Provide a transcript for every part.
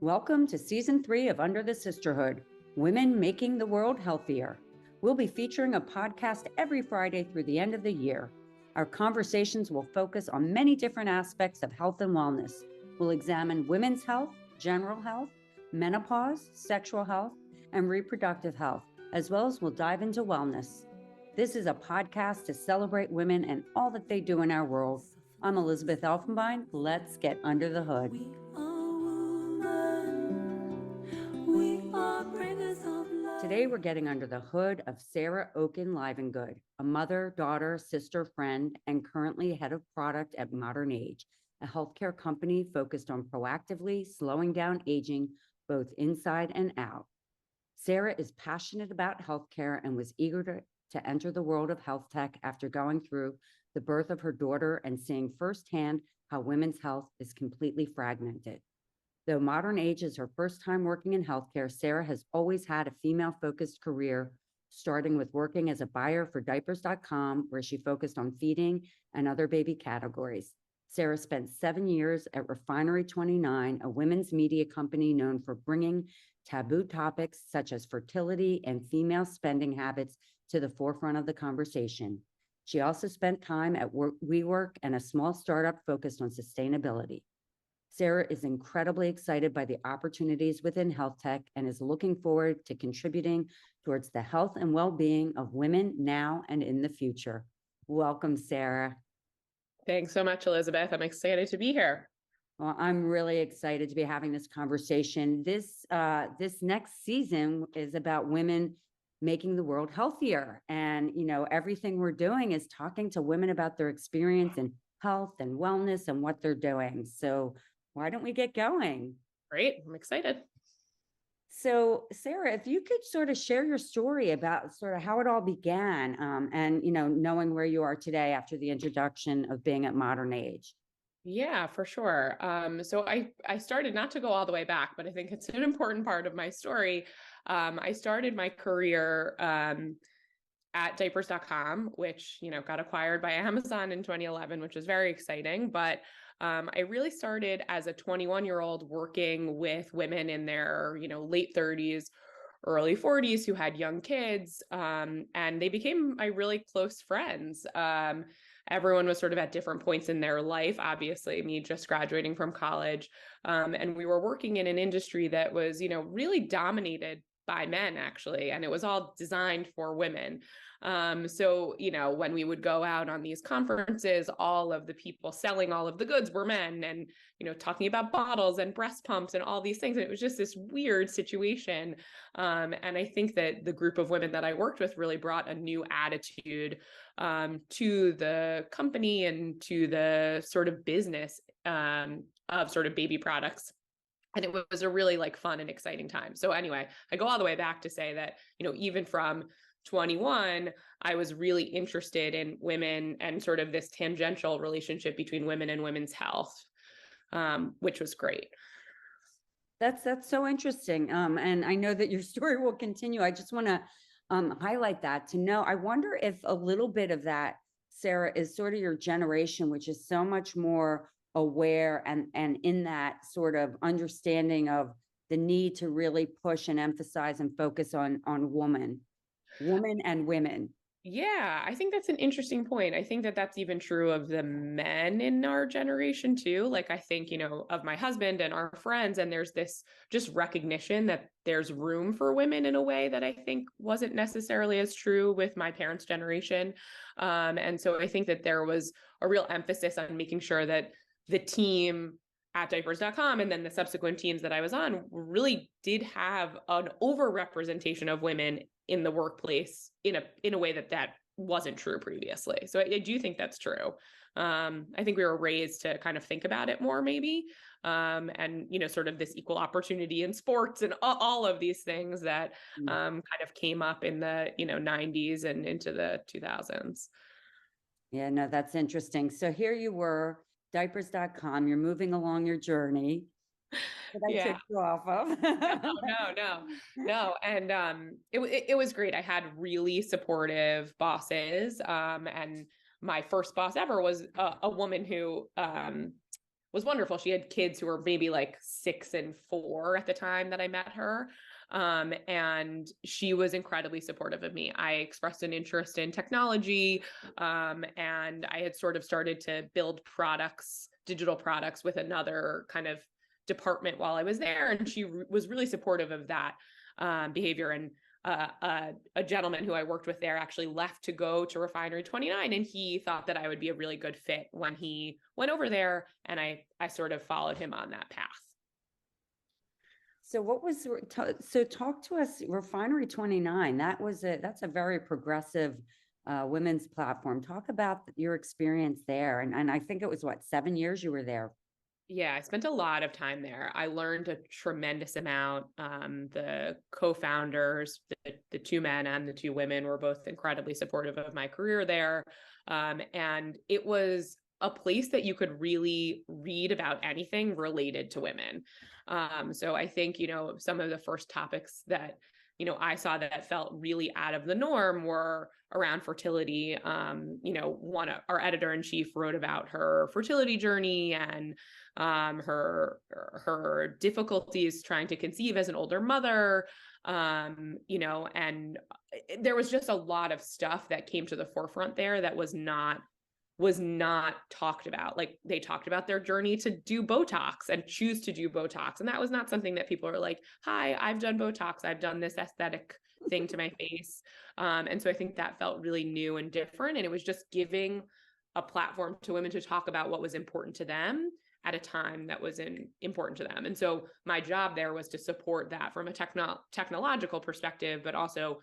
Welcome to Season 3 of Under the Sisterhood, Women Making the World Healthier. We'll be featuring a podcast every Friday through the end of the year. Our conversations will focus on many different aspects of health and wellness. We'll examine women's health, general health, menopause, sexual health, and reproductive health, as well as we'll dive into wellness. This is a podcast to celebrate women and all that they do in our world. I'm Elizabeth Elfenbein. Let's get under the hood. Today, we're getting under the hood of Sara Okin Livengood, a mother, daughter, sister, friend, and currently head of product at Modern Age, a healthcare company focused on proactively slowing down aging, both inside and out. Sara is passionate about healthcare and was eager to enter the world of health tech after going through the birth of her daughter and seeing firsthand how women's health is completely fragmented. Though Modern Age is her first time working in healthcare, Sara has always had a female-focused career, starting with working as a buyer for diapers.com, where she focused on feeding and other baby categories. Sara spent 7 years at Refinery 29, a women's media company known for bringing taboo topics such as fertility and female spending habits to the forefront of the conversation. She also spent time at WeWork and a small startup focused on sustainability. Sara is incredibly excited by the opportunities within health tech and is looking forward to contributing towards the health and well-being of women now and in the future. Welcome, Sara. Thanks so much, Elizabeth. I'm excited to be here. Well, I'm really excited to be having this conversation. This next season is about women making the world healthier. And, everything we're doing is talking to women about their experience in health and wellness and what they're doing. So why don't we get going? Great. I'm excited. So, Sara, if you could sort of share your story about sort of how it all began and, knowing where you are today after the introduction of being at Modern Age. Yeah, for sure. So I started, not to go all the way back, but I think it's an important part of my story. I started my career at diapers.com, which, got acquired by Amazon in 2011, which was very exciting. But I really started as a 21-year-old working with women in their, late 30s, early 40s who had young kids. And they became my really close friends. Everyone was sort of at different points in their life, obviously, me just graduating from college. And we were working in an industry that was, really dominated by men, actually, and it was all designed for women. So, when we would go out on these conferences, all of the people selling all of the goods were men and, talking about bottles and breast pumps and all these things. And it was just this weird situation. And I think that the group of women that I worked with really brought a new attitude to the company and to the sort of business of sort of baby products. And it was a really fun and exciting time. So anyway, I go all the way back to say that, even from 21, I was really interested in women and sort of this tangential relationship between women and women's health, which was great. That's so interesting. And I know that your story will continue. I just want to highlight that to know. I wonder if a little bit of that, Sara, is sort of your generation, which is so much more aware and in that sort of understanding of the need to really push and emphasize and focus on women and women. Yeah, I think that's an interesting point. I think that that's even true of the men in our generation too. I think, of my husband and our friends, and there's this just recognition that there's room for women in a way that I think wasn't necessarily as true with my parents' generation. And so I think that there was a real emphasis on making sure that the team at diapers.com and then the subsequent teams that I was on really did have an overrepresentation of women in the workplace in a way that wasn't true previously. So I do think that's true. I think we were raised to kind of think about it more maybe. And, sort of this equal opportunity in sports and all of these things that kind of came up in the, 90s and into the 2000s. Yeah, no, that's interesting. So here you were, diapers.com, you're moving along your journey that I took you off of. No. And it was great. I had really supportive bosses. And my first boss ever was a woman who was wonderful. She had kids who were maybe like 6 and 4 at the time that I met her. And she was incredibly supportive of me. I expressed an interest in technology, and I had sort of started to build products, digital products, with another kind of department while I was there. And she was really supportive of that behavior. And a gentleman who I worked with there actually left to go to Refinery 29, and he thought that I would be a really good fit when he went over there, and I sort of followed him on that path. So what was, so talk to us, Refinery 29, that's a very progressive women's platform. Talk about your experience there. And I think it was what, 7 years you were there? Yeah, I spent a lot of time there. I learned a tremendous amount. The co-founders, the two men and the two women, were both incredibly supportive of my career there. And it was a place that you could really read about anything related to women. So I think, some of the first topics that, I saw that felt really out of the norm were around fertility. One of our editor-in-chief wrote about her fertility journey and her difficulties trying to conceive as an older mother. And there was just a lot of stuff that came to the forefront there that was not talked about. Like, they talked about their journey to do Botox and choose to do Botox. And that was not something that people are like, hi, I've done Botox. I've done this aesthetic thing to my face. And so I think that felt really new and different. And it was just giving a platform to women to talk about what was important to them at a time that was important to them. And so my job there was to support that from a technological perspective, but also,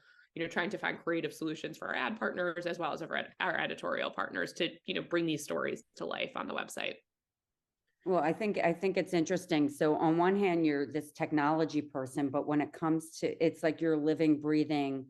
trying to find creative solutions for our ad partners as well as our editorial partners to, bring these stories to life on the website. Well, I think it's interesting. So on one hand, you're this technology person, but when it comes to, it's like you're living, breathing,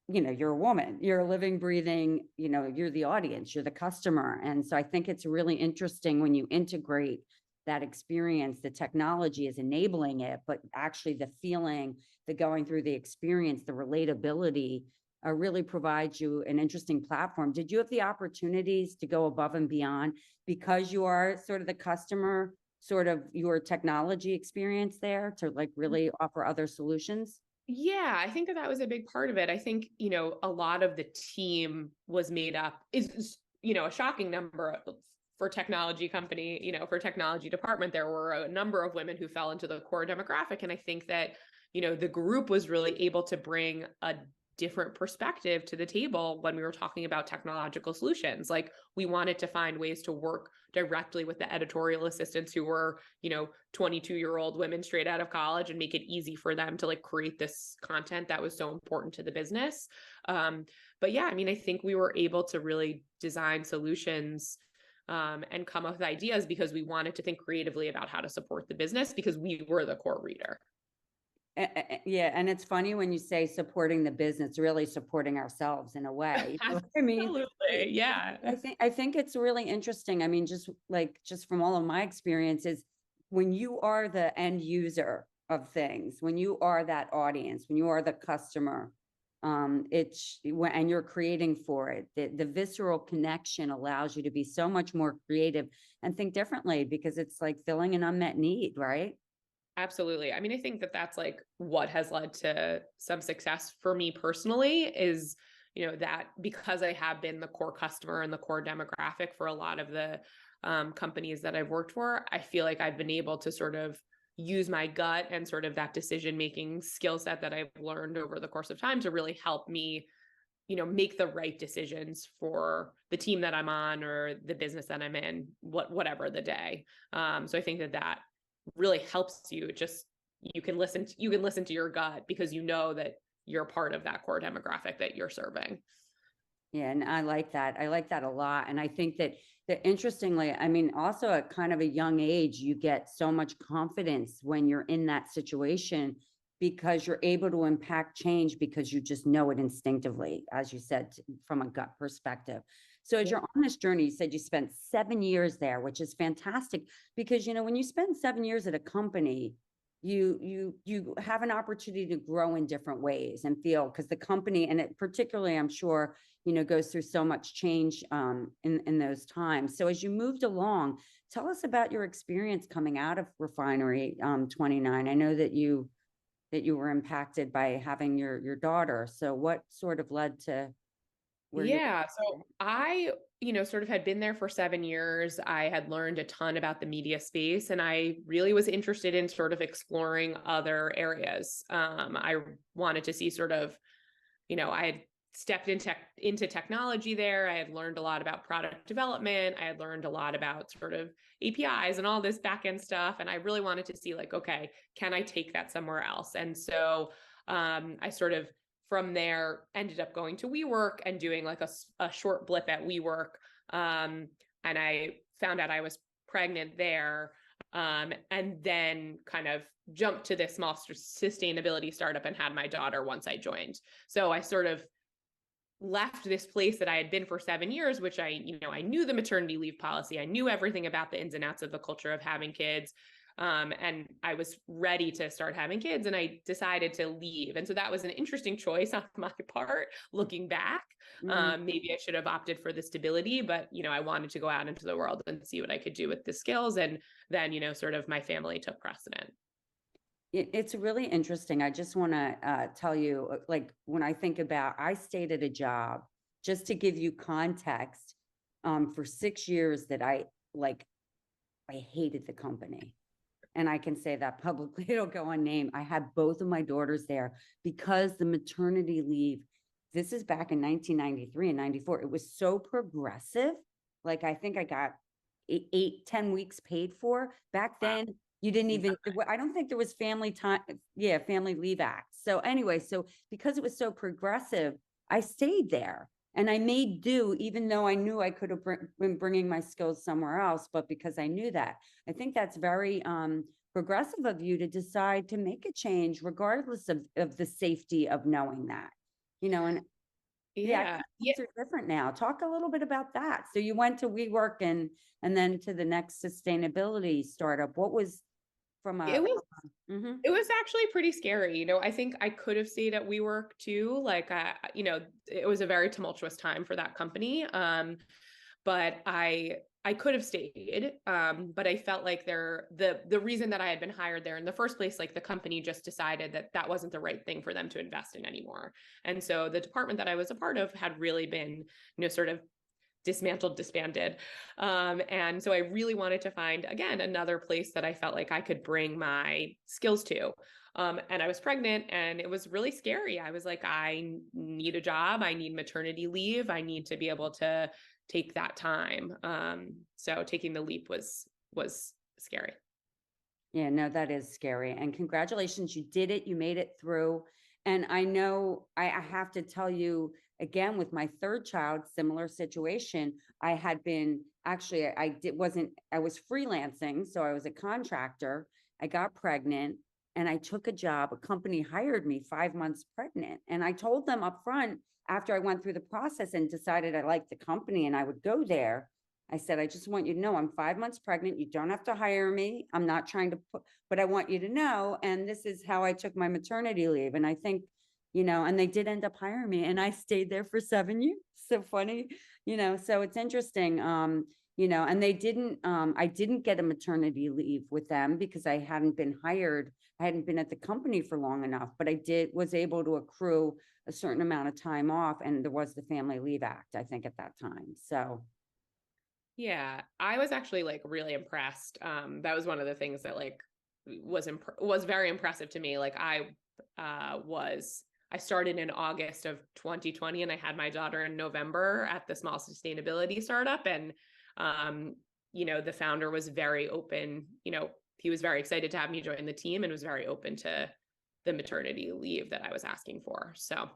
you're a woman, you're living, breathing, you're the audience, you're the customer. And so I think it's really interesting when you integrate that experience. The technology is enabling it, but actually the feeling, the going through the experience, the relatability really provides you an interesting platform. Did you have the opportunities to go above and beyond because you are sort of the customer, sort of your technology experience there, to like really offer other solutions? Yeah, I think that was a big part of it. I think, a lot of the team was made up, is a shocking number for technology company, for technology department. There were a number of women who fell into the core demographic. And I think that, the group was really able to bring a different perspective to the table when we were talking about technological solutions. Like, we wanted to find ways to work directly with the editorial assistants who were, 22-year-old women straight out of college, and make it easy for them to like create this content that was so important to the business. But yeah, I think we were able to really design solutions and come up with ideas because we wanted to think creatively about how to support the business, because we were the core reader. Yeah, and it's funny when you say supporting the business, really supporting ourselves in a way. Absolutely, yeah. I think it's really interesting. Just from all of my experiences, when you are the end user of things, when you are that audience, when you are the customer, and you're creating for it, the visceral connection allows you to be so much more creative and think differently, because it's like filling an unmet need, right? Absolutely. I think that that's like what has led to some success for me personally is, that because I have been the core customer and the core demographic for a lot of the companies that I've worked for, I feel like I've been able to sort of use my gut and sort of that decision-making skill set that I've learned over the course of time to really help me, make the right decisions for the team that I'm on or the business that I'm in, whatever the day. So I think that really helps you. Just, you can listen to your gut because you know that you're part of that core demographic that you're serving. Yeah, and I like that. I like that a lot. And I think that interestingly, also at kind of a young age, you get so much confidence when you're in that situation, because you're able to impact change because you just know it instinctively, as you said, from a gut perspective. So as you're on this journey, you said you spent 7 years there, which is fantastic, because, when you spend 7 years at a company, you have an opportunity to grow in different ways and feel, because the company, and it particularly, I'm sure, goes through so much change in those times. So as you moved along, tell us about your experience coming out of Refinery 29. I know that you were impacted by having your daughter. So what sort of led to where you Yeah, so I, sort of had been there for 7 years. I had learned a ton about the media space, and I really was interested in sort of exploring other areas. I wanted to see sort of, I had stepped into technology there. I had learned a lot about product development. I had learned a lot about sort of APIs and all this backend stuff. And I really wanted to see like, okay, can I take that somewhere else? And so I sort of from there ended up going to WeWork and doing like a short blip at WeWork. And I found out I was pregnant there. And then kind of jumped to this small sustainability startup and had my daughter once I joined. So I sort of left this place that I had been for 7 years, which I knew the maternity leave policy. I knew everything about the ins and outs of the culture of having kids. And I was ready to start having kids, and I decided to leave. And so that was an interesting choice on my part, looking back. Mm. Maybe I should have opted for the stability, but, I wanted to go out into the world and see what I could do with the skills. And then, sort of my family took precedent. It's really interesting. I just want to tell you, like, when I think about, I stayed at a job, just to give you context, for 6 years that I hated the company. And I can say that publicly, it'll go unnamed. I had both of my daughters there because the maternity leave, this is back in 1993 and 94. It was so progressive. Like, I think I got 10 weeks paid for. Back Wow. then, you didn't even, I don't think there was family time. Yeah, Family Leave Act. So anyway, so because it was so progressive, I stayed there. And I made do, even though I knew I could have been bringing my skills somewhere else, but because I knew that. I think that's very progressive of you to decide to make a change, regardless of the safety of knowing that, and yeah, I Yeah. think Yeah. things are different now. Talk a little bit about that. So you went to WeWork and then to the next sustainability startup. What was from It a, was mhm. It was actually pretty scary. I think I could have stayed at WeWork too. Like, it was a very tumultuous time for that company. But I could have stayed. But I felt like the reason that I had been hired there in the first place, like the company just decided that that wasn't the right thing for them to invest in anymore. And so the department that I was a part of had really been, sort of dismantled, disbanded. And so I really wanted to find, again, another place that I felt like I could bring my skills to. And I was pregnant, and it was really scary. I was like, I need a job. I need maternity leave. I need to be able to take that time. So taking the leap was scary. Yeah, no, that is scary. And congratulations, you did it. You made it through. And I know I have to tell you again, with my third child, similar situation. I had been actually, I was freelancing. So I was a contractor. I got pregnant and I took a job. A company hired me 5 months pregnant. And I told them up front, after I went through the process and decided I liked the company and I would go there, I said, I just want you to know I'm 5 months pregnant. You don't have to hire me. I'm not trying to put, but I want you to know. And this is how I took my maternity leave. And I think, and they did end up hiring me and I stayed there for 7 years. So funny, so it's interesting. And they didn't, I didn't get a maternity leave with them because I hadn't been hired. I hadn't been at the company for long enough, but was able to accrue a certain amount of time off. And there was the Family Leave Act, I think, at that time. So. Yeah, I was actually like really impressed. That was one of the things that like was very impressive to me. Like I started in August of 2020 and I had my daughter in November at the small sustainability startup. And the founder was very open, he was very excited to have me join the team and was very open to the maternity leave that I was asking for. So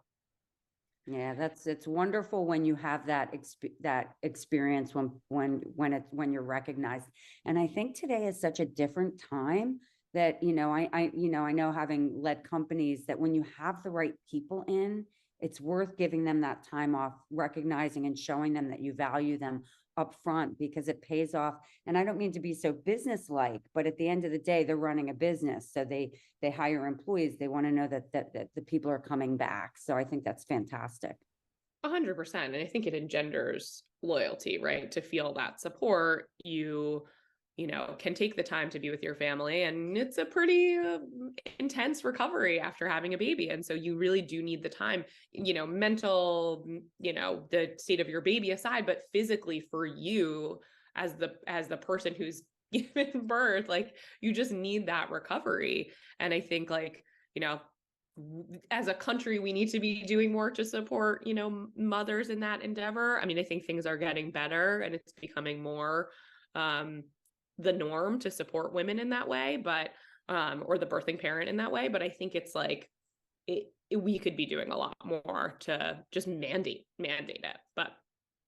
Yeah, it's wonderful when you have that experience when you're recognized. And I think today is such a different time that, I know, having led companies, that when you have the right people in, it's worth giving them that time off, recognizing and showing them that you value them up front, because it pays off. And I don't mean to be so business-like, but at the end of the day, they're running a business. So they hire employees. They want to know that the people are coming back. So I think that's fantastic. 100%. And I think it engenders loyalty, right? To feel that support, you can take the time to be with your family. And it's a pretty intense recovery after having a baby. And so you really do need the time, mental, the state of your baby aside, but physically for you as the person who's given birth, like you just need that recovery. And I think as a country, we need to be doing more to support, mothers in that endeavor. I mean, I think things are getting better and it's becoming more the norm to support women in that way, but or the birthing parent in that way. But I think it's like we could be doing a lot more to just mandate it. But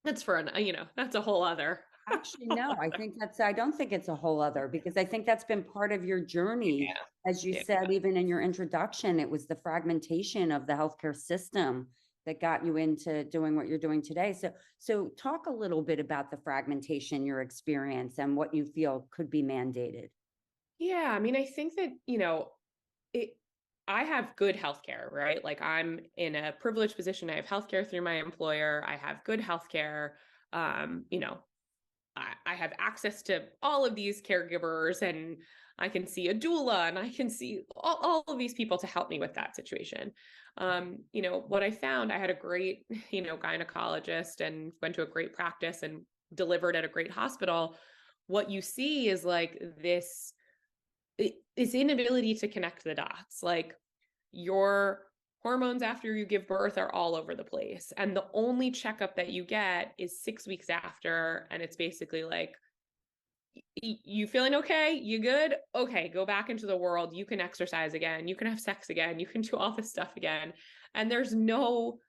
that's for that's a whole other. Actually, no, I don't think it's a whole other, because I think that's been part of your journey. Yeah. As you Yeah. said, even in your introduction, it was the fragmentation of the healthcare system that got you into doing what you're doing today. So talk a little bit about the fragmentation, your experience, and what you feel could be mandated. Yeah, I mean, I think that, it I have good healthcare, right? Like I'm in a privileged position. I have healthcare through my employer. I have good healthcare. Um, you know, I have access to all of these caregivers, and I can see a doula, and I can see all of these people to help me with that situation. What I found, I had a great, gynecologist and went to a great practice and delivered at a great hospital. What you see is like this inability to connect the dots. Like your hormones after you give birth are all over the place. And the only checkup that you get is 6 weeks after. And it's basically like, you feeling okay? You good? Okay, go back into the world. You can exercise again. You can have sex again. You can do all this stuff again. And there's no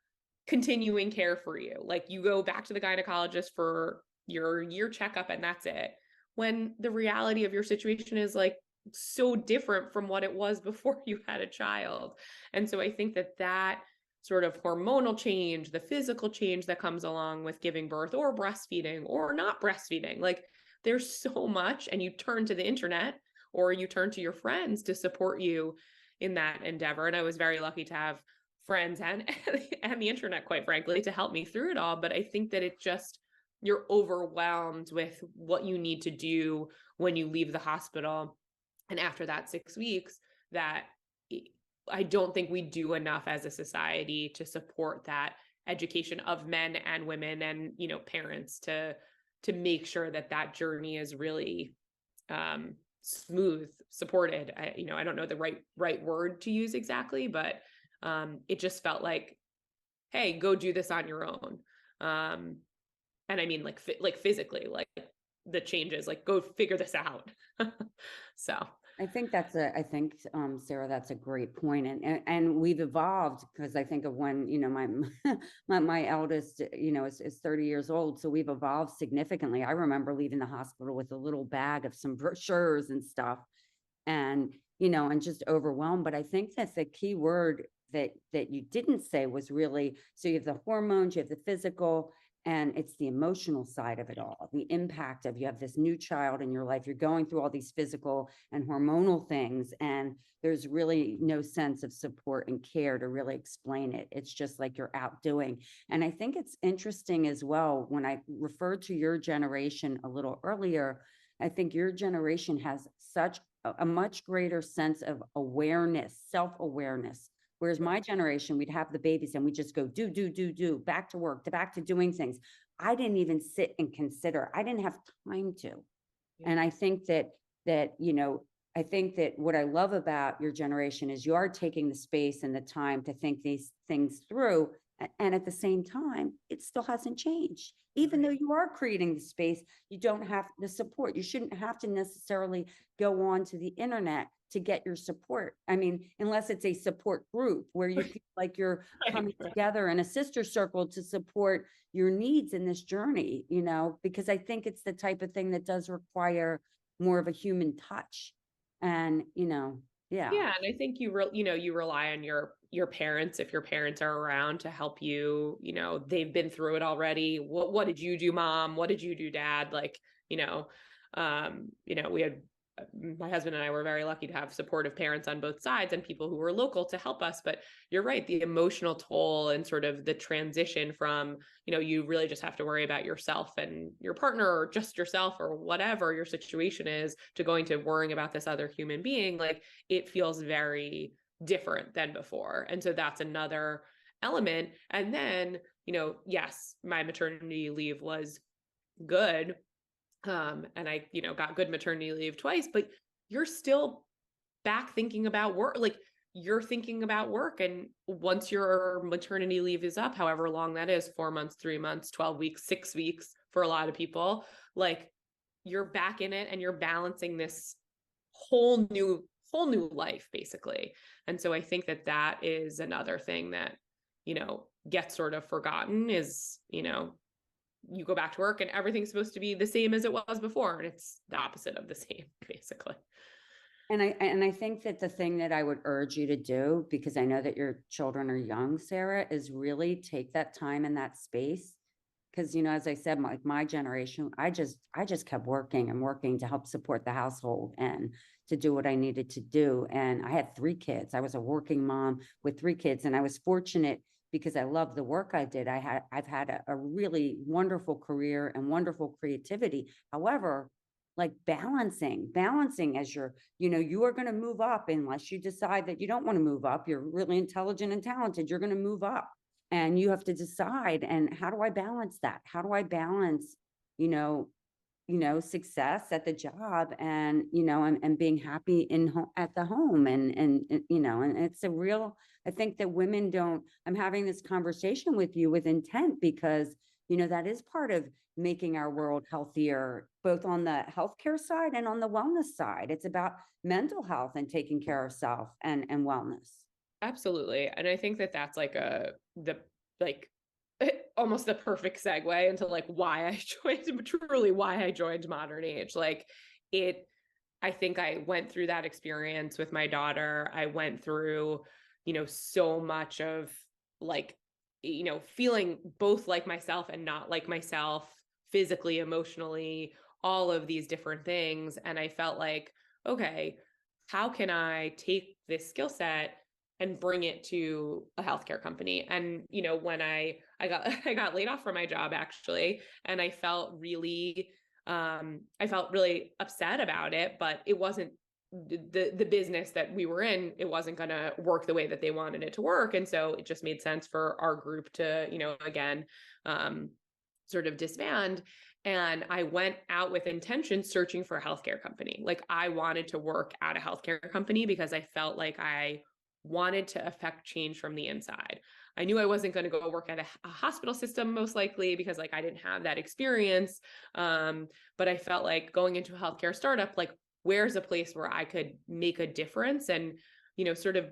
continuing care for you. Like you go back to the gynecologist for your year checkup and that's it. When the reality of your situation is like so different from what it was before you had a child. And so I think that sort of hormonal change, the physical change that comes along with giving birth or breastfeeding or not breastfeeding, like there's so much, and you turn to the internet or you turn to your friends to support you in that endeavor. And I was very lucky to have friends and the internet, quite frankly, to help me through it all. But I think that you're overwhelmed with what you need to do when you leave the hospital. And after that 6 weeks, that I don't think we do enough as a society to support that education of men and women and, parents to make sure that journey is really smooth, supported. I don't know the right word to use exactly, but it just felt like, hey, go do this on your own. And I mean, like physically, like the changes, like go figure this out. So I think Sarah, that's a great point. And we've evolved, because I think of when, my eldest, is 30 years old. So we've evolved significantly. I remember leaving the hospital with a little bag of some brochures and stuff, and, and just overwhelmed. But I think that the key word that you didn't say was really, so you have the hormones, you have the physical, and it's the emotional side of it all, the impact of, you have this new child in your life, you're going through all these physical and hormonal things, and there's really no sense of support and care to really explain it. It's just like you're out doing. And I think it's interesting as well, when I referred to your generation a little earlier, I think your generation has such a much greater sense of awareness, self-awareness. Whereas my generation, we'd have the babies and we just go do, back to work, back to doing things. I didn't even sit and consider. I didn't have time to. Yeah. And I think that what I love about your generation is you are taking the space and the time to think these things through. And at the same time, it still hasn't changed. Even though you are creating the space, you don't have the support. You shouldn't have to necessarily go on to the internet to get your support. I mean, unless it's a support group where you feel like you're coming together in a sister circle to support your needs in this journey, because I think it's the type of thing that does require more of a human touch. And, yeah. Yeah. And I think you rely on your parents, if your parents are around, to help you. They've been through it already. What did you do, mom? What did you do, dad? Like, we had my husband and I were very lucky to have supportive parents on both sides and people who were local to help us. But you're right, the emotional toll and sort of the transition from, you really just have to worry about yourself and your partner or just yourself or whatever your situation is, to going to worrying about this other human being, like it feels very different than before. And so that's another element. And then, yes, my maternity leave was good. And I, got good maternity leave twice, but you're still back thinking about work. Like you're thinking about work. And once your maternity leave is up, however long that is, 4 months, 3 months, 12 weeks, 6 weeks for a lot of people, like you're back in it and you're balancing this whole new life basically. And so I think that is another thing that, gets sort of forgotten is, you go back to work and everything's supposed to be the same as it was before. And it's the opposite of the same, basically. And I think that the thing that I would urge you to do, because I know that your children are young, Sarah, is really take that time in that space. Because, as I said, my generation, I just kept working and working to help support the household and to do what I needed to do. And I had 3 kids. I was a working mom with 3 kids, and I was fortunate because I loved the work I did. I've had a really wonderful career and wonderful creativity. However, like balancing as you are going to move up unless you decide that you don't want to move up. You're really intelligent and talented. You're going to move up. And you have to decide, and how do I balance that? How do I balance, success at the job and, and being happy at the home and it's a real, I think that women don't, I'm having this conversation with you with intent because, that is part of making our world healthier, both on the healthcare side and on the wellness side. It's about mental health and taking care of self and wellness. Absolutely. And I think that that's like almost the perfect segue into like why I joined Modern Age. Like I think I went through that experience with my daughter. I went through, so much of like, feeling both like myself and not like myself, physically, emotionally, all of these different things. And I felt like, okay, how can I take this skill set and bring it to a healthcare company? And, when I got laid off from my job actually, and I felt really upset about it, but it wasn't the business that we were in, it wasn't going to work the way that they wanted it to work. And so it just made sense for our group to, again, sort of disband. And I went out with intention searching for a healthcare company. Like I wanted to work at a healthcare company because I felt like I wanted to affect change from the inside. I knew I wasn't going to go work at a hospital system most likely because like I didn't have that experience. But I felt like going into a healthcare startup, like where's a place where I could make a difference? And, sort of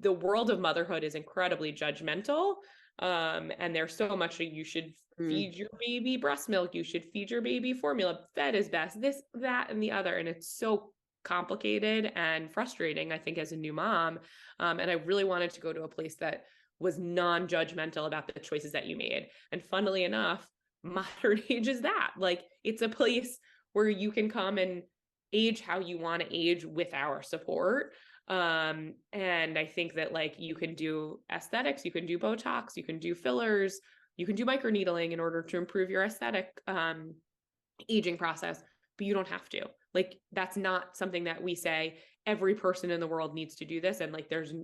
the world of motherhood is incredibly judgmental. And there's so much that you should feed your baby breast milk. You should feed your baby formula. Fed is best, this, that, and the other. And it's so complicated and frustrating, I think, as a new mom. And I really wanted to go to a place that was non-judgmental about the choices that you made. And funnily enough, Modern Age is that. Like, it's a place where you can come and age how you want to age with our support. And I think that like you can do aesthetics, you can do Botox, you can do fillers, you can do microneedling in order to improve your aesthetic aging process, but you don't have to. Like, that's not something that we say every person in the world needs to do this. And like, there's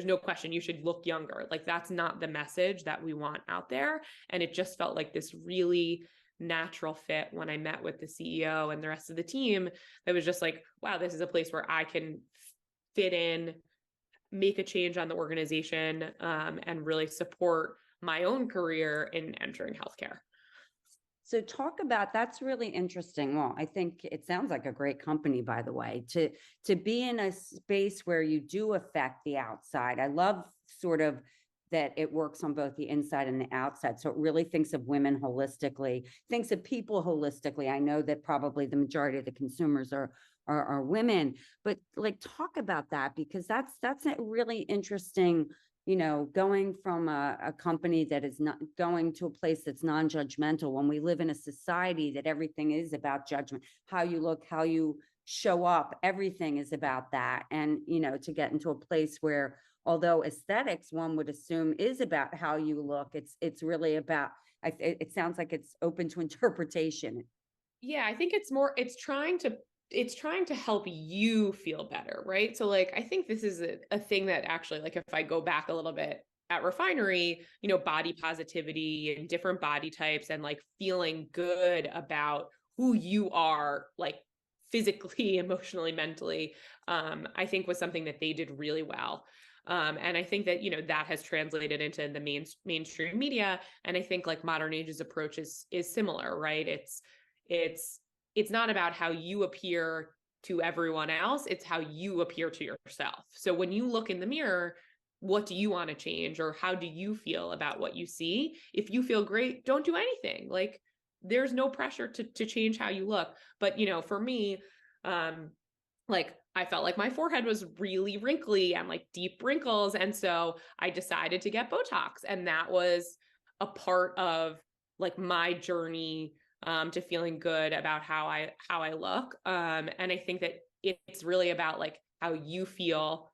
no question you should look younger. Like, that's not the message that we want out there. And it just felt like this really natural fit when I met with the CEO and the rest of the team. That was just like, wow, this is a place where I can fit in, make a change on the organization, and really support my own career in entering healthcare. So talk about, that's really interesting. Well, I think it sounds like a great company, by the way, to be in a space where you do affect the outside. I love sort of that it works on both the inside and the outside. So it really thinks of women holistically, thinks of people holistically. I know that probably the majority of the consumers are women, but like talk about that, because that's a really interesting, going from a company that is not going to a place that's non-judgmental when we live in a society that everything is about judgment, how you look, how you show up, everything is about that. And, to get into a place where, although aesthetics, one would assume is about how you look, it's really about, it sounds like it's open to interpretation. Yeah, I think it's trying to help you feel better, right? So like I think this is a thing that actually, like if I go back a little bit at Refinery, body positivity and different body types and like feeling good about who you are, like physically, emotionally, mentally, I think was something that they did really well. And I think that, that has translated into the mainstream media. And I think like modern age's approach is similar, right? It's it's not about how you appear to everyone else, it's how you appear to yourself. So when you look in the mirror, what do you want to change, or how do you feel about what you see? If you feel great, don't do anything. Like there's no pressure to change how you look. But for me, like I felt like my forehead was really wrinkly and like deep wrinkles, and so I decided to get Botox, and that was a part of like my journey to feeling good about how I look. And I think that it's really about like how you feel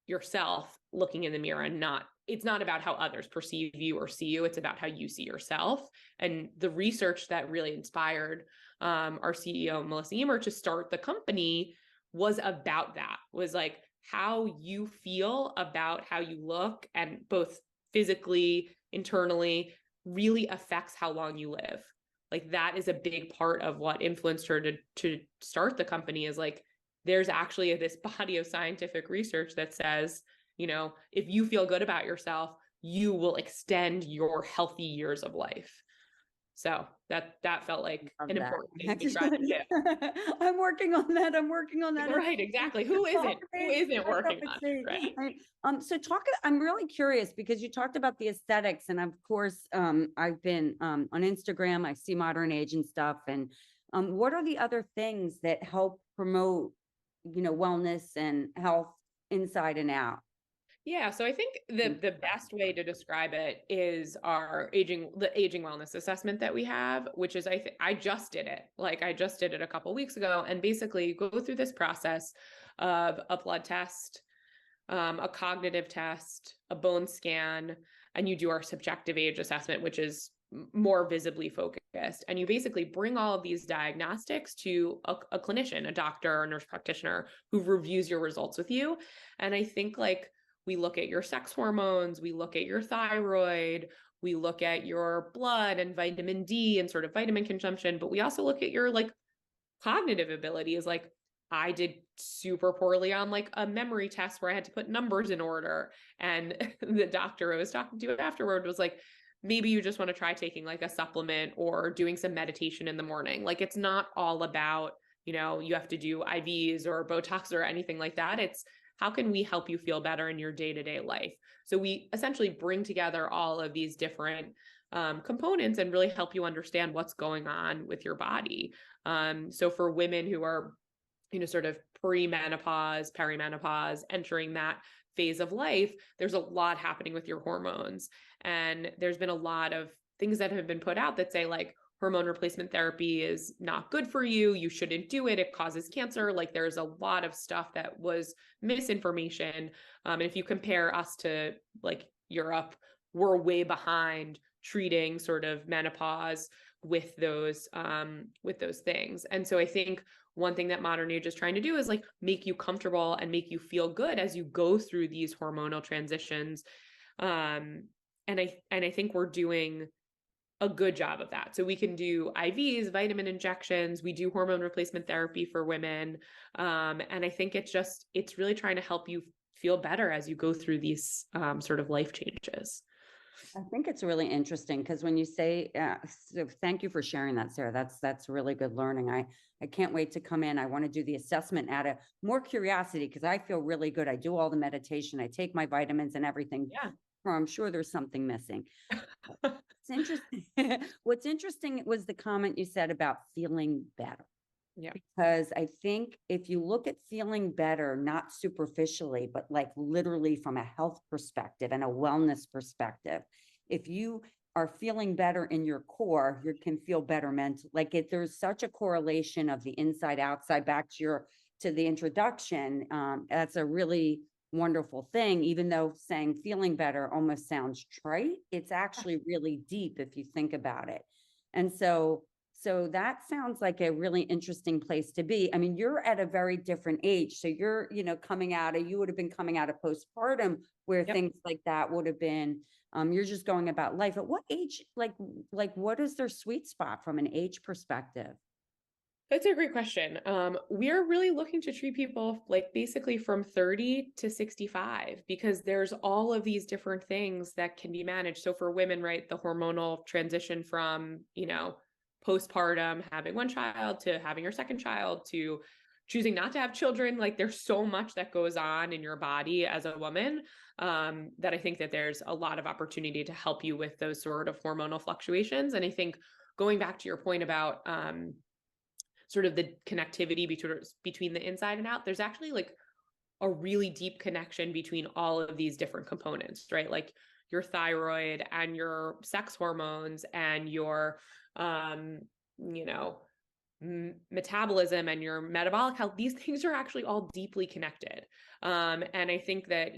yourself looking in the mirror, and it's not about how others perceive you or see you. It's about how you see yourself. And the research that really inspired our CEO, Melissa Emer, to start the company was about that, was like how you feel about how you look, and both physically, internally, really affects how long you live. Like that is a big part of what influenced her to start the company, is like, there's actually this body of scientific research that says, if you feel good about yourself, you will extend your healthy years of life. So that felt like an important thing to try to do. I'm working on that. I'm working on that. Right, exactly. Who isn't working on it, right? So I'm really curious because you talked about the aesthetics, and of course, I've been on Instagram, I see Modern Age and stuff. And what are the other things that help promote, wellness and health inside and out? Yeah, so I think the best way to describe it is the aging wellness assessment that we have, which is I just did it. Like I just did it a couple weeks ago, and basically you go through this process of a blood test, a cognitive test, a bone scan, and you do our subjective age assessment, which is more visibly focused. And you basically bring all of these diagnostics to a clinician, a doctor, or nurse practitioner who reviews your results with you. And I think like we look at your sex hormones, we look at your thyroid, we look at your blood and vitamin D and sort of vitamin consumption, but we also look at your like cognitive abilities. Like I did super poorly on like a memory test where I had to put numbers in order. And the doctor I was talking to afterward was like, maybe you just want to try taking like a supplement or doing some meditation in the morning. Like it's not all about, you have to do IVs or Botox or anything like that. It's how can we help you feel better in your day-to-day life? So we essentially bring together all of these different components and really help you understand what's going on with your body. So for women who are, sort of pre-menopause, perimenopause, entering that phase of life, there's a lot happening with your hormones. And there's been a lot of things that have been put out that say like, hormone replacement therapy is not good for you. You shouldn't do it. It causes cancer. Like there's a lot of stuff that was misinformation. And if you compare us to like Europe, we're way behind treating sort of menopause with those things. And so I think one thing that Modern Age is trying to do is like make you comfortable and make you feel good as you go through these hormonal transitions. And I think we're doing a good job of that. So we can do IVs, vitamin injections. We do hormone replacement therapy for women. And I think it's really trying to help you feel better as you go through these sort of life changes. I think it's really interesting because when you say, so thank you for sharing that, Sarah. That's really good learning. I can't wait to come in. I want to do the assessment out of more curiosity because I feel really good. I do all the meditation. I take my vitamins and everything. Yeah. Or I'm sure there's something missing. It's interesting. What's interesting was the comment you said about feeling better. Yeah. Because I think if you look at feeling better, not superficially, but like literally from a health perspective and a wellness perspective, if you are feeling better in your core, you can feel better mentally. Like there's such a correlation of the inside outside back to the introduction. That's a really wonderful thing, even though saying feeling better almost sounds trite. It's actually really deep if you think about it. And so that sounds like a really interesting place to be. I mean, you're at a very different age. So you're, you would have been coming out of postpartum where Yep. things like that would have been, you're just going about life. At what age, like what is their sweet spot from an age perspective? That's a great question. We're really looking to treat people like basically from 30 to 65 because there's all of these different things that can be managed. So for women, right, the hormonal transition from, postpartum, having one child to having your second child to choosing not to have children, like there's so much that goes on in your body as a woman, that I think that there's a lot of opportunity to help you with those sort of hormonal fluctuations. And I think going back to your point about, sort of the connectivity between the inside and out, there's actually like a really deep connection between all of these different components, right? Like your thyroid and your sex hormones and your you know metabolism and your metabolic health. These things are actually all deeply connected. And I think that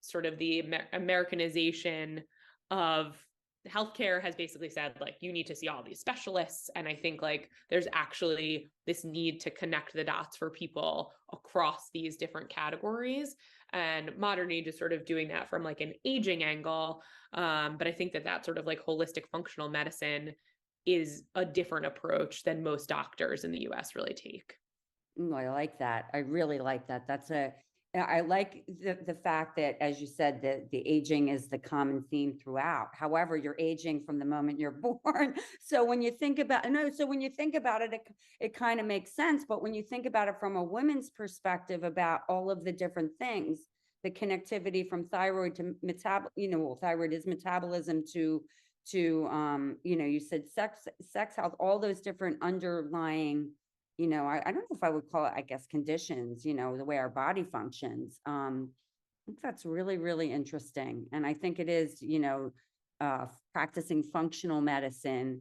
sort of the Americanization of healthcare has basically said like you need to see all these specialists, and I think like there's actually this need to connect the dots for people across these different categories, and modern age is sort of doing that from like an aging angle. But I think that sort of like holistic functional medicine is a different approach than most doctors in the US really take. I like that. I really like that. I like the fact that, as you said, that the aging is the common theme throughout. However, you're aging from the moment you're born. So when you think about, no, so when you think about it, it kind of makes sense. But when you think about it from a woman's perspective about all of the different things, the connectivity from thyroid to thyroid is metabolism to, you said sex health, all those different underlying, I don't know if I would call it, I guess, conditions, the way our body functions. I think that's really, really interesting. And I think it is, practicing functional medicine.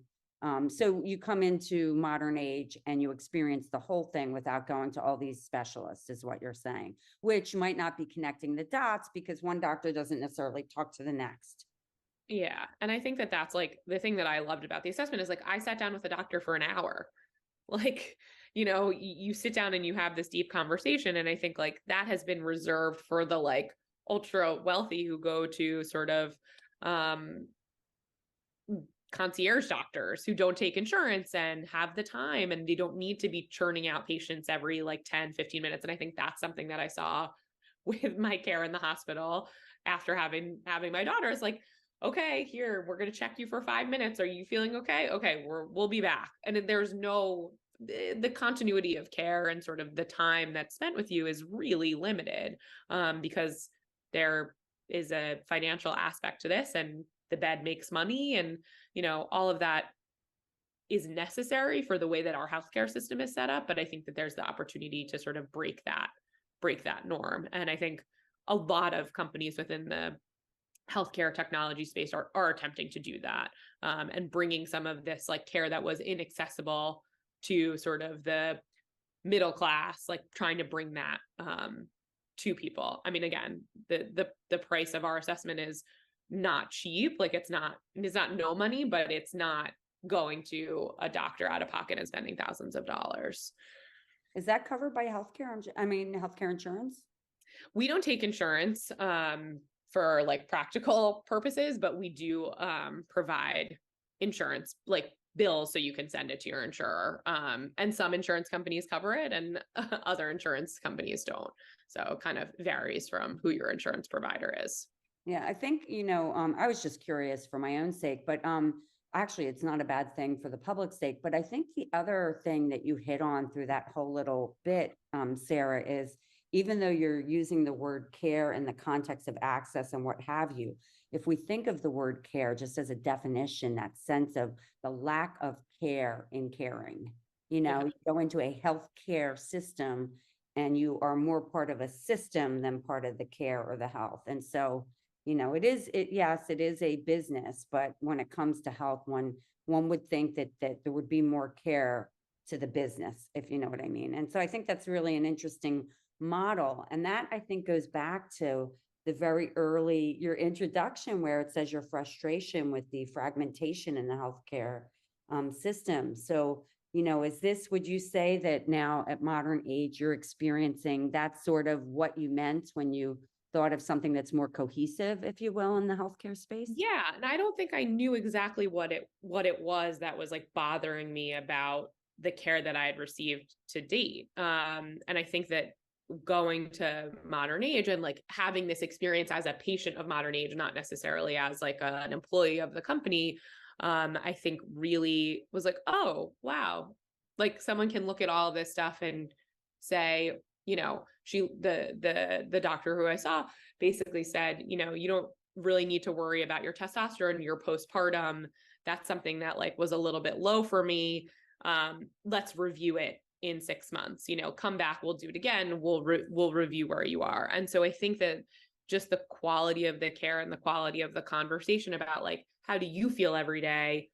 So you come into modern age and you experience the whole thing without going to all these specialists, is what you're saying, which might not be connecting the dots because one doctor doesn't necessarily talk to the next. Yeah. And I think that that's like the thing that I loved about the assessment is like I sat down with a doctor for an hour. Like, you sit down and you have this deep conversation. And I think like that has been reserved for the like ultra wealthy who go to sort of concierge doctors who don't take insurance and have the time, and they don't need to be churning out patients every like 10-15 minutes. And I think that's something that I saw with my care in the hospital after having my daughter. Is like, okay, here, we're going to check you for 5 minutes. Are you feeling okay? Okay, we'll be back. And there's no, the continuity of care and sort of the time that's spent with you is really limited, because there is a financial aspect to this, and the bed makes money, and all of that is necessary for the way that our healthcare system is set up. But I think that there's the opportunity to sort of break that norm. And I think a lot of companies within the healthcare technology space are attempting to do that, and bringing some of this like care that was inaccessible to sort of the middle class, like trying to bring that to people. I mean, again, the price of our assessment is not cheap. Like it's not no money, but it's not going to a doctor out of pocket and spending thousands of dollars. Is that covered by healthcare insurance? We don't take insurance for like practical purposes, but we do provide insurance like bills so you can send it to your insurer. And some insurance companies cover it and other insurance companies don't. So it kind of varies from who your insurance provider is. Yeah, I think, I was just curious for my own sake, but actually it's not a bad thing for the public's sake. But I think the other thing that you hit on through that whole little bit, Sarah, is even though you're using the word care in the context of access and what have you, if we think of the word care just as a definition, that sense of the lack of care in caring, Yeah. you go into a healthcare system and you are more part of a system than part of the care or the health. And so yes, it is a business, but when it comes to health, one would think that there would be more care to the business, if you know what I mean. And so I think that's really an interesting model. And that I think goes back to the very early, your introduction, where it says your frustration with the fragmentation in the healthcare system. So, would you say that now at modern age, you're experiencing that sort of what you meant when you thought of something that's more cohesive, if you will, in the healthcare space? Yeah, and I don't think I knew exactly what it was that was like bothering me about the care that I had received to date. And I think that going to modern age and like having this experience as a patient of modern age, not necessarily as like an employee of the company, I think really was like, oh wow, like someone can look at all this stuff and say, the doctor who I saw basically said, you don't really need to worry about your testosterone, your postpartum. That's something that like was a little bit low for me. Let's review it in 6 months, come back, we'll do it again. We'll review where you are. And so I think that just the quality of the care and the quality of the conversation about like, how do you feel every day?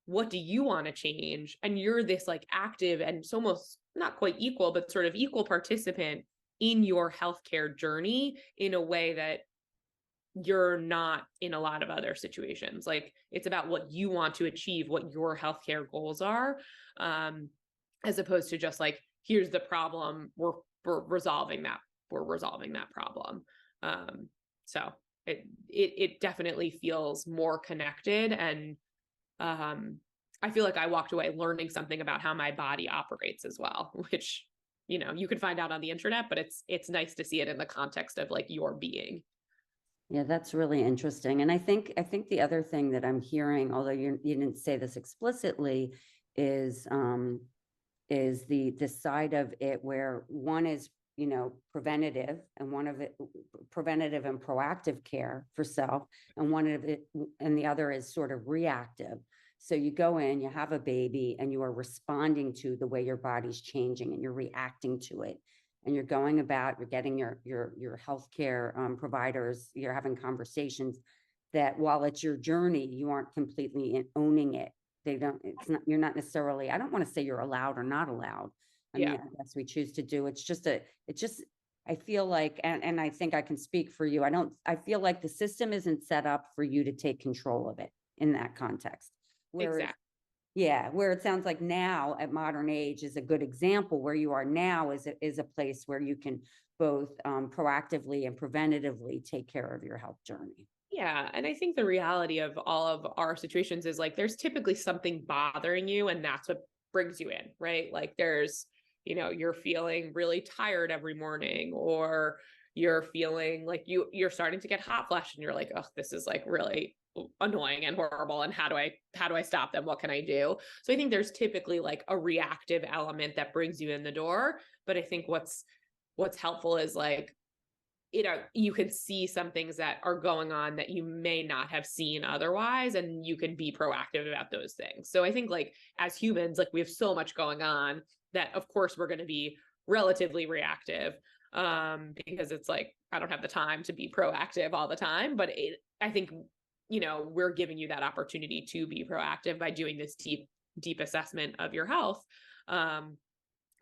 What do you want to change? And you're this like active and it's almost not quite equal, but sort of equal participant in your healthcare journey in a way that you're not in a lot of other situations. Like it's about what you want to achieve, what your healthcare goals are, as opposed to just like, here's the problem, we're resolving that. We're resolving that problem. So it definitely feels more connected. And I feel like I walked away learning something about how my body operates as well, which, you can find out on the internet, but it's nice to see it in the context of like your being. Yeah, that's really interesting. And I think the other thing that I'm hearing, although you didn't say this explicitly, is the side of it where one is, preventative, and one of it preventative and proactive care for self, and one of it and the other is sort of reactive. So you go in, you have a baby, and you are responding to the way your body's changing, and you're reacting to it. And you're going about, you're getting your healthcare providers, you're having conversations that while it's your journey, you aren't completely owning it. You're not necessarily, I don't want to say you're allowed or not allowed. I mean, Yeah, I guess we choose to do, I feel like, and I think I can speak for you. I feel like the system isn't set up for you to take control of it in that context. Whereas exactly. yeah, where it sounds like now at modern age is a good example. Where you are now is a place where you can both proactively and preventatively take care of your health journey. Yeah. And I think the reality of all of our situations is like there's typically something bothering you, and that's what brings you in, right? Like there's, you're feeling really tired every morning, or you're feeling like you're starting to get hot flash and you're like, oh, this is like really annoying and horrible. And how do I stop them? What can I do? So I think there's typically like a reactive element that brings you in the door. But I think what's helpful is like, you can see some things that are going on that you may not have seen otherwise, and you can be proactive about those things. So I think like as humans, like we have so much going on that of course we're going to be relatively reactive, because it's like, I don't have the time to be proactive all the time, but I think, we're giving you that opportunity to be proactive by doing this deep assessment of your health. And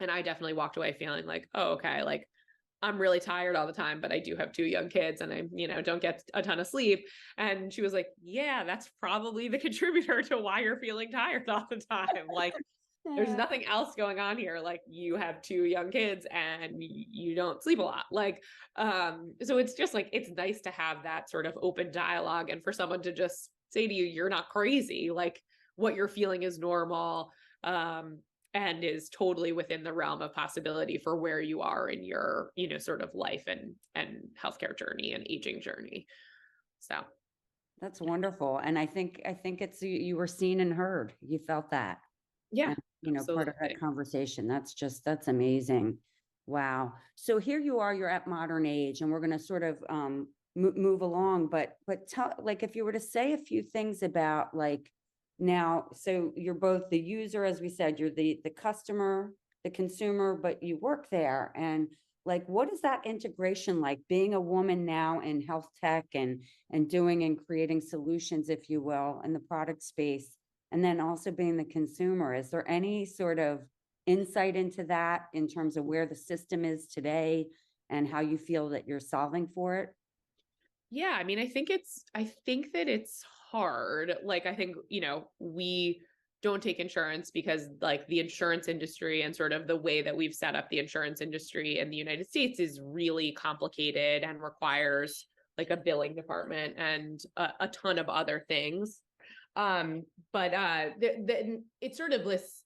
I definitely walked away feeling like, oh, okay, like I'm really tired all the time, but I do have 2 young kids and I, don't get a ton of sleep. And she was like, yeah, that's probably the contributor to why you're feeling tired all the time. Like there's Yeah. nothing else going on here. Like you have 2 young kids and you don't sleep a lot. Like, so it's just like, it's nice to have that sort of open dialogue and for someone to just say to you, you're not crazy. Like what you're feeling is normal. And is totally within the realm of possibility for where you are in your, sort of life and healthcare journey and aging journey. So That's wonderful. And I think it's you were seen and heard. You felt that. yeah, And part of that absolutely. conversation. That's amazing. Wow. So here you are, you're at modern age, and we're going to sort of move along, but tell, like, if you were to say a few things about like now, so you're both the user, as we said, you're the customer, the consumer, but you work there. And like, what is that integration like, being a woman now in health tech and doing and creating solutions, if you will, in the product space, and then also being the consumer? Is there any sort of insight into that in terms of where the system is today and how you feel that you're solving for it? Yeah, I mean, I think that it's hard. Like, I think, we don't take insurance because like the insurance industry and sort of the way that we've set up the insurance industry in the United States is really complicated and requires like a billing department and a ton of other things. But it's sort of this,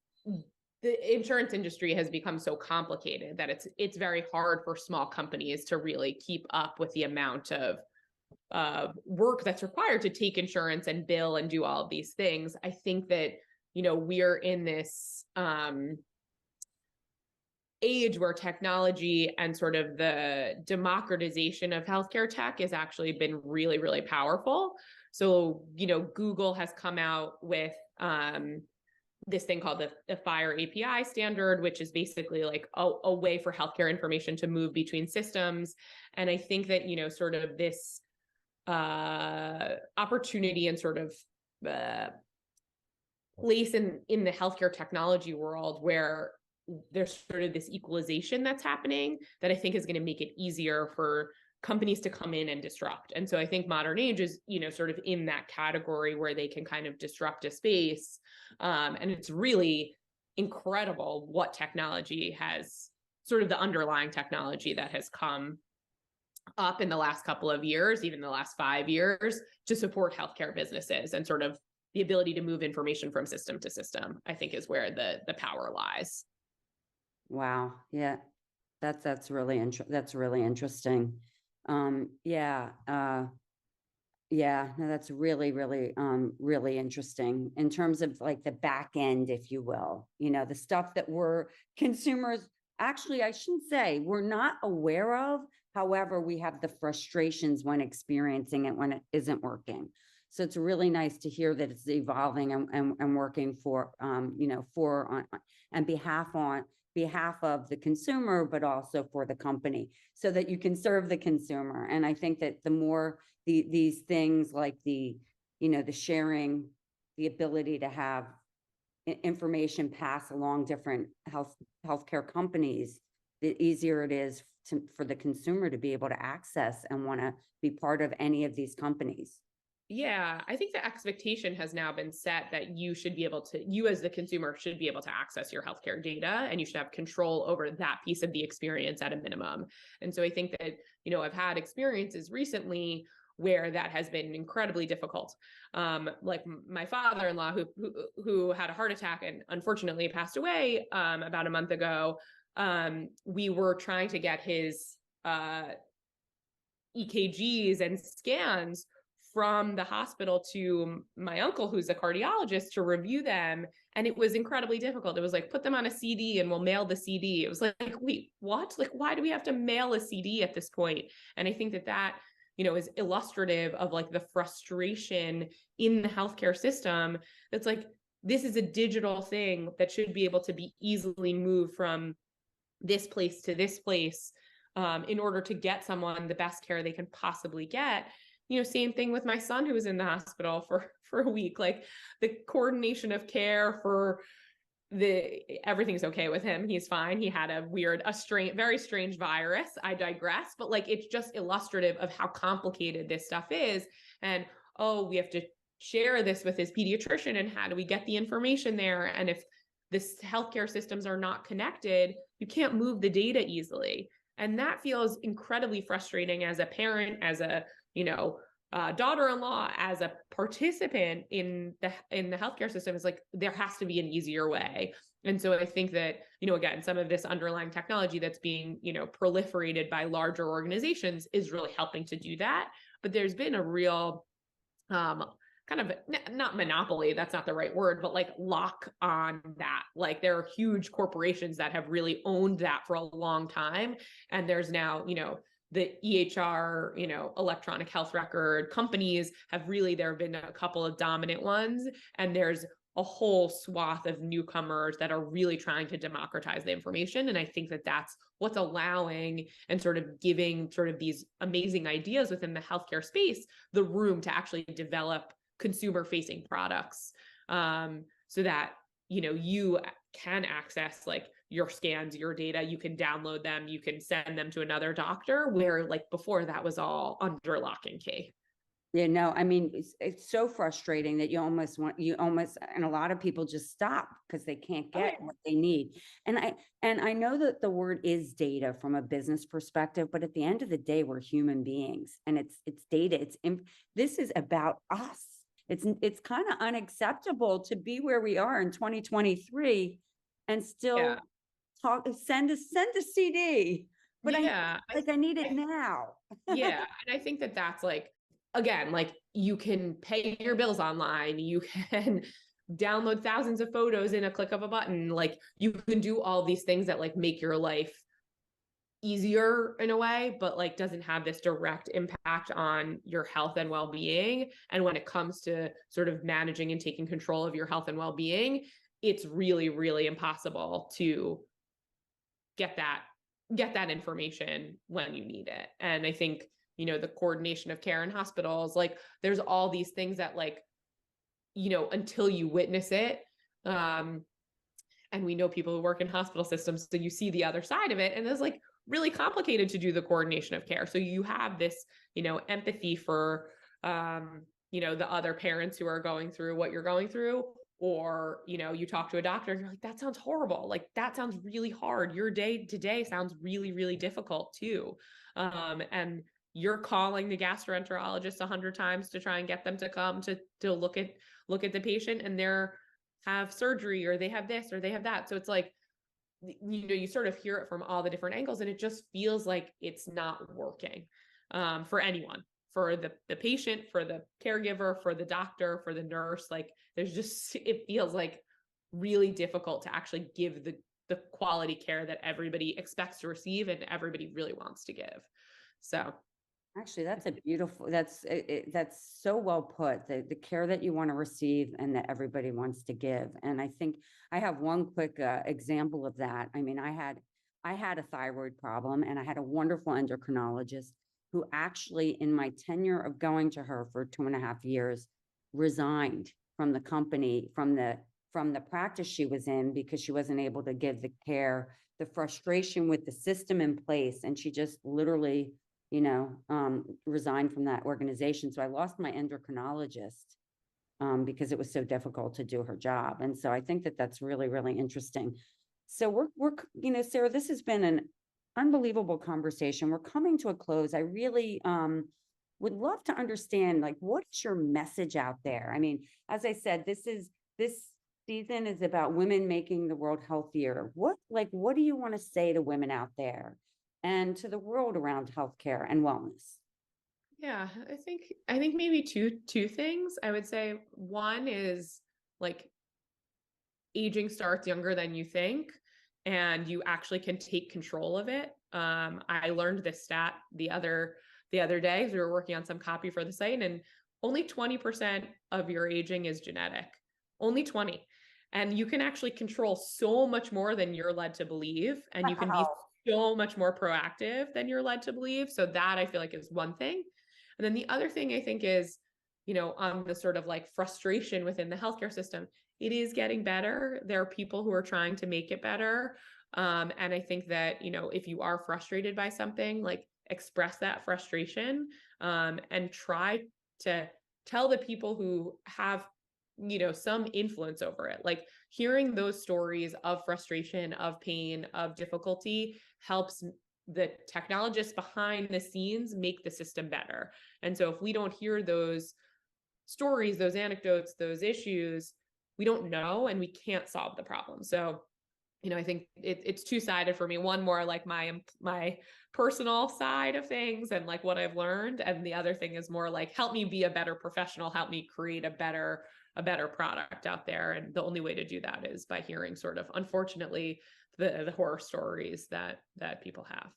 the insurance industry has become so complicated that it's very hard for small companies to really keep up with the amount of work that's required to take insurance and bill and do all of these things. I think that, we're in this age where technology and sort of the democratization of healthcare tech has actually been really, really powerful. So, Google has come out with this thing called the FHIR API standard, which is basically like a way for healthcare information to move between systems. And I think that, sort of this opportunity and sort of place in the healthcare technology world where there's sort of this equalization that's happening that I think is going to make it easier for companies to come in and disrupt. And so I think Modern Age is, sort of in that category where they can kind of disrupt a space. And it's really incredible what technology has, sort of the underlying technology that has come up in the last couple of years, even the last 5 years, to support healthcare businesses, and sort of the ability to move information from system to system, I think is where the power lies. Wow. Yeah. That's really that's really interesting. Yeah. Yeah, no, that's really, really, really interesting in terms of like the back end, if you will, the stuff that we're consumers, actually, I shouldn't say we're not aware of. However, we have the frustrations when experiencing it when it isn't working. So it's really nice to hear that it's evolving and working for, for on behalf of the consumer, but also for the company, so that you can serve the consumer. And I think that the more these things like the sharing, the ability to have information pass along different healthcare companies, the easier it is for the consumer to be able to access and want to be part of any of these companies. Yeah, I think the expectation has now been set that you as the consumer should be able to access your healthcare data, and you should have control over that piece of the experience at a minimum. And so I think that, I've had experiences recently where that has been incredibly difficult. Like my father-in-law who had a heart attack and unfortunately passed away about a month ago. We were trying to get his EKGs and scans from the hospital to my uncle, who's a cardiologist, to review them. And it was incredibly difficult. It was like, put them on a CD and we'll mail the CD. It was like, wait, what? Like, why do we have to mail a CD at this point? And I think that is illustrative of like the frustration in the healthcare system. That's like, this is a digital thing that should be able to be easily moved from this place to this place in order to get someone the best care they can possibly get. Same thing with my son who was in the hospital for a week. Like the coordination of care for everything's okay with him. He's fine. He had very strange virus. I digress, but like it's just illustrative of how complicated this stuff is. And we have to share this with his pediatrician, and how do we get the information there? And if this healthcare systems are not connected, you can't move the data easily. And that feels incredibly frustrating as a parent, as a daughter-in-law, as a participant in the healthcare system. Is like, there has to be an easier way. And so I think that, again, some of this underlying technology that's being, proliferated by larger organizations is really helping to do that. But there's been a real kind of not monopoly, that's not the right word, but like lock on that. Like there are huge corporations that have really owned that for a long time. And there's now, the EHR, electronic health record companies have really, there have been a couple of dominant ones, and there's a whole swath of newcomers that are really trying to democratize the information. And I think that that's what's allowing and sort of giving sort of these amazing ideas within the healthcare space the room to actually develop consumer facing products, so that, you know, you can access like your scans, your data, you can download them, you can send them to another doctor, where like before that was all under lock and key. You know, I mean, it's so frustrating that you almost, and a lot of people just stop because they can't Oh, get yeah. what they need. And I know that the word is data from a business perspective, but at the end of the day, we're human beings, and it's data. This is about us. It's kind of unacceptable to be where we are in 2023 and Yeah. still send a CD, but Yeah. I need it I now. Yeah. And I think that that's like, again, like you can pay your bills online, you can download thousands of photos in a click of a button. Like you can do all these things that like make your life easier in a way, but like doesn't have this direct impact on your health and well-being. And when it comes to sort of managing and taking control of your health and well-being, it's really, really impossible to get that get that information when you need it. And I think, you know, the coordination of care in hospitals, like there's all these things that like, you know, until you witness it, and we know people who work in hospital systems, so you see the other side of it, and it's like really complicated to do the coordination of care. So you have this, you know, empathy for, you know, the other parents who are going through what you're going through, or, you know, you talk to a doctor and you're like, that sounds horrible, like that sounds really hard, your day to day sounds really, really difficult too. And you're calling the gastroenterologist 100 times to try and get them to come to look at the patient, and they're have surgery, or they have this or they have that. So it's like, you know, you sort of hear it from all the different angles, and it just feels like it's not working, for anyone, for the patient, for the caregiver, for the doctor, for the nurse. Like there's just, it feels like really difficult to actually give the quality care that everybody expects to receive and everybody really wants to give. So Actually, that's so well put, the care that you want to receive and that everybody wants to give. And I think I have one quick example of that. I mean, I had a thyroid problem, and I had a wonderful endocrinologist who actually, in my tenure of going to her for 2.5 years, resigned from the company, from the practice she was in, because she wasn't able to give the care, the frustration with the system in place. And she just literally, you know, resigned from that organization. So I lost my endocrinologist, because it was so difficult to do her job. And so I think that that's really, really interesting. So you know, Sarah, this has been an unbelievable conversation. We're coming to a close. I really, would love to understand, like, what's your message out there? I mean, as I said, this season is about women making the world healthier. What do you want to say to women out there and to the world around healthcare and wellness? yeah, I think maybe two things. I would say one is like aging starts younger than you think, and you actually can take control of it. I learned this stat the other day, because we were working on some copy for the site, and only 20% of your aging is genetic. Only 20. And you can actually control so much more than you're led to believe, and you can be Wow. so much more proactive than you're led to believe. So that I feel like is one thing. And then the other thing I think is, you know, on the sort of like frustration within the healthcare system, it is getting better. There are people who are trying to make it better. And I think that, you know, if you are frustrated by something, like express that frustration, and try to tell the people who have, you know, some influence over it. Like hearing those stories of frustration, of pain, of difficulty helps the technologists behind the scenes make the system better. And so if we don't hear those stories, those anecdotes, those issues, we don't know, and we can't solve the problem. So, you know, I think it's two-sided for me. One more like my personal side of things and like what I've learned, and the other thing is more like help me be a better professional, help me create a better product out there. And the only way to do that is by hearing sort of, unfortunately, the horror stories that people have.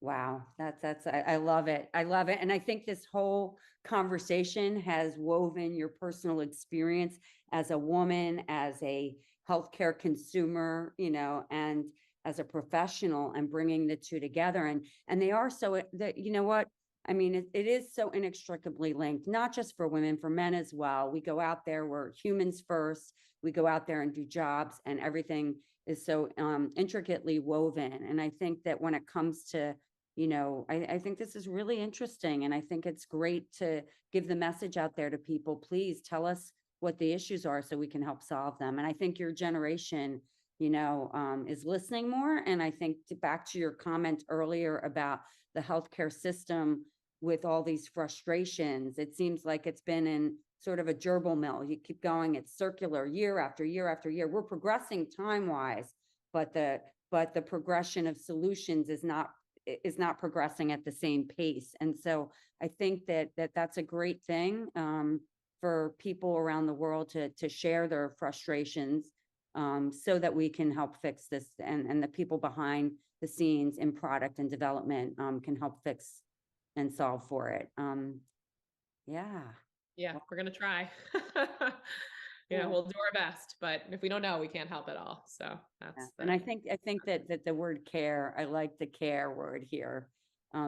Wow, I love it. I love it. And I think this whole conversation has woven your personal experience as a woman, as a healthcare consumer, and as a professional, and bringing the two together. And they are so that, you know what? I mean, it is so inextricably linked, not just for women, for men as well. We go out there, we're humans first. We go out there and do jobs, and everything is so intricately woven. And I think that when it comes to I think this is really interesting. And I think it's great to give the message out there to people. Please tell us what the issues are so we can help solve them. And I think your generation, is listening more. And I think back to your comment earlier about the healthcare system with all these frustrations, it seems like it's been in sort of a gerbil mill. You keep going, it's circular year after year after year. We're progressing time wise, but the progression of solutions is not progressing at the same pace. And so I think that's a great thing for people around the world to share their frustrations so that we can help fix this, and the people behind the scenes in product and development can help fix and solve for it. Yeah. Yeah, we're gonna try. Yeah. We'll do our best, but if we don't know, we can't help at all. So Yeah. that's And I think that the word care, I like the care word here,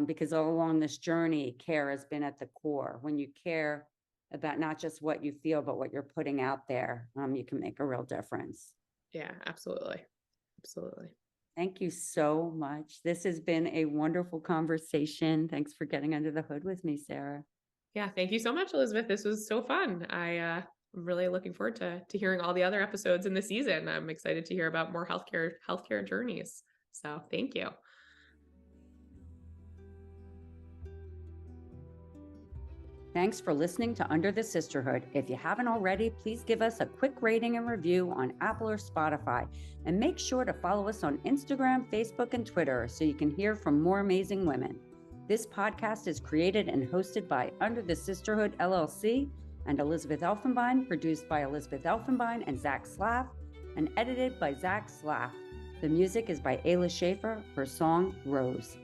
because all along this journey, care has been at the core. When you care about not just what you feel, but what you're putting out there, you can make a real difference. yeah, absolutely. Absolutely. Thank you so much. This has been a wonderful conversation. Thanks for getting under the hood with me, Sarah. Yeah, thank you so much, Elizabeth. This was so fun. I'm really looking forward to hearing all the other episodes in the season. I'm excited to hear about more healthcare journeys. So thank you. Thanks for listening to Under the Sisterhood. If you haven't already, please give us a quick rating and review on Apple or Spotify. And make sure to follow us on Instagram, Facebook, and Twitter so you can hear from more amazing women. This podcast is created and hosted by Under the Sisterhood LLC and Elizabeth Elfenbein, produced by Elizabeth Elfenbein and Zach Slaff, and edited by Zach Slaff. The music is by Ayla Schaefer, her song Rose.